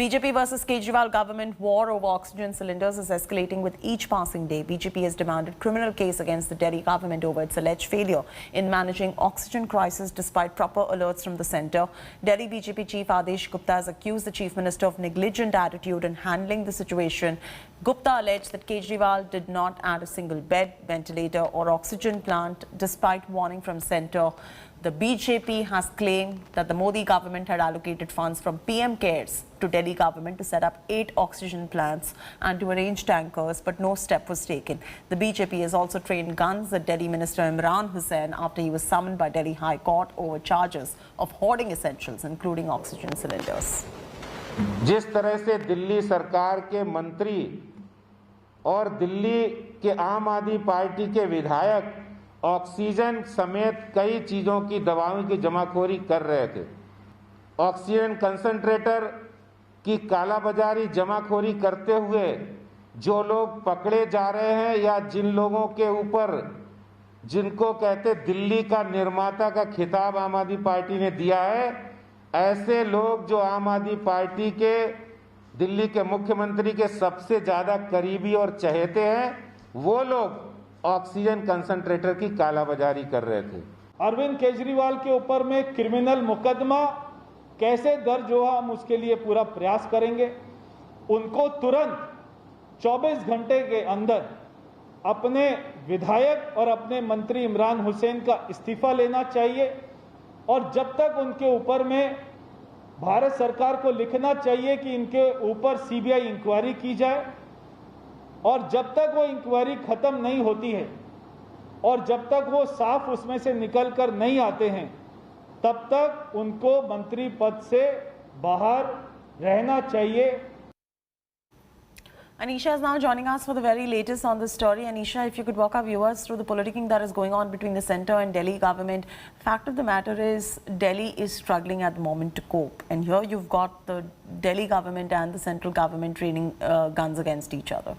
BJP versus Kejriwal government war over oxygen cylinders is escalating with each passing day. BJP has demanded criminal case against the Delhi government over its alleged failure in managing oxygen crisis despite proper alerts from the centre. Delhi BJP chief Adesh Gupta has accused the chief minister of negligent attitude in handling the situation. Gupta alleged that Kejriwal did not add a single bed, ventilator or oxygen plant despite warning from centre. The BJP has claimed that the Modi government had allocated funds from PM CARES to Delhi government to set up 8 oxygen plants and to arrange tankers, but no step was taken. The BJP has also trained guns at Delhi Minister Imran Hussain after he was summoned by Delhi High Court over charges of hoarding essentials, including oxygen cylinders. जिस तरह से दिल्ली सरकार के मंत्री और दिल्ली के आम आदमी पार्टी के विधायक ऑक्सीजन समेत कई चीज़ों की दवाओं की जमाखोरी कर रहे थे, ऑक्सीजन कंसंट्रेटर की कालाबाजारी जमाखोरी करते हुए जो लोग पकड़े जा रहे हैं या जिन लोगों के ऊपर जिनको कहते दिल्ली का निर्माता का खिताब आम आदमी पार्टी ने दिया है, ऐसे लोग जो आम आदमी पार्टी के दिल्ली के मुख्यमंत्री के सबसे ज़्यादा करीबी और चहेते हैं, वो लोग ऑक्सीजन कंसंट्रेटर की कालाबाजारी कर रहे थे। अरविंद केजरीवाल के ऊपर में क्रिमिनल मुकदमा कैसे दर्ज हो, हम उसके लिए पूरा प्रयास करेंगे। उनको तुरंत 24 घंटे के अंदर अपने विधायक और अपने मंत्री इमरान हुसैन का इस्तीफा लेना चाहिए और जब तक उनके ऊपर में भारत सरकार को लिखना चाहिए कि इनके ऊपर सीबीआई इंक्वायरी की जाए और जब तक वो इंक्वायरी खत्म नहीं होती है और जब तक वो साफ उसमें से निकल कर नहीं आते हैं, तब तक उनको मंत्री पद से बाहर रहना चाहिए। Anisha is now joining us for the very latest on this story. Anisha, if you could walk our viewers through the politicking that is going on between the centre and Delhi government. Fact of the matter is, Delhi is struggling at the moment to cope. And here you've got the Delhi government and the central government training guns against each other.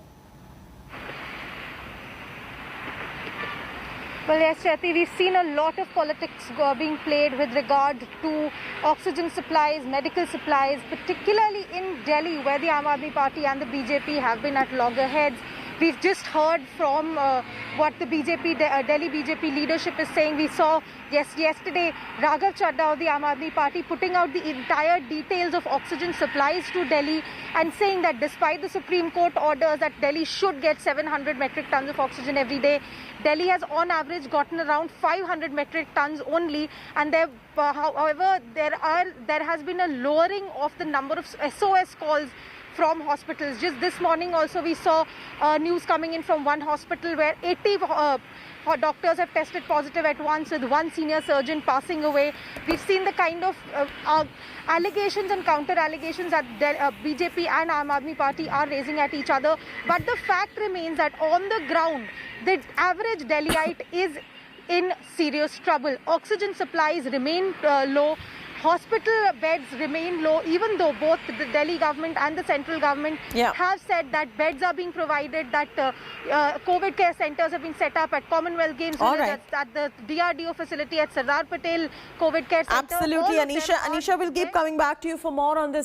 Well, yes, Shruti, we've seen a lot of politics being played with regard to oxygen supplies, medical supplies, particularly in Delhi, where the Aam Aadmi Party and the BJP have been at loggerheads. We've just heard from what the Delhi BJP leadership is saying. We saw yesterday Raghav Chadha of the Aam Aadmi Party putting out the entire details of oxygen supplies to Delhi and saying that despite the Supreme Court orders that Delhi should get 700 metric tons of oxygen every day, Delhi has on average gotten around 500 metric tons only, and however there has been a lowering of the number of SOS calls from hospitals. Just this morning also we saw news coming in from one hospital where 80 doctors have tested positive at once, with one senior surgeon passing away. We've seen the kind of allegations and counter allegations that BJP and Aam Aadmi Party are raising at each other. But the fact remains that on the ground, the average Delhiite is in serious trouble. Oxygen supplies remain low. Hospital beds remain low, even though both the Delhi government and the central government have said that beds are being provided, that COVID care centres have been set up at Commonwealth Games, at the DRDO facility at Sardar Patel COVID care centre. Absolutely, Anisha. Anisha will keep coming back to you for more on this.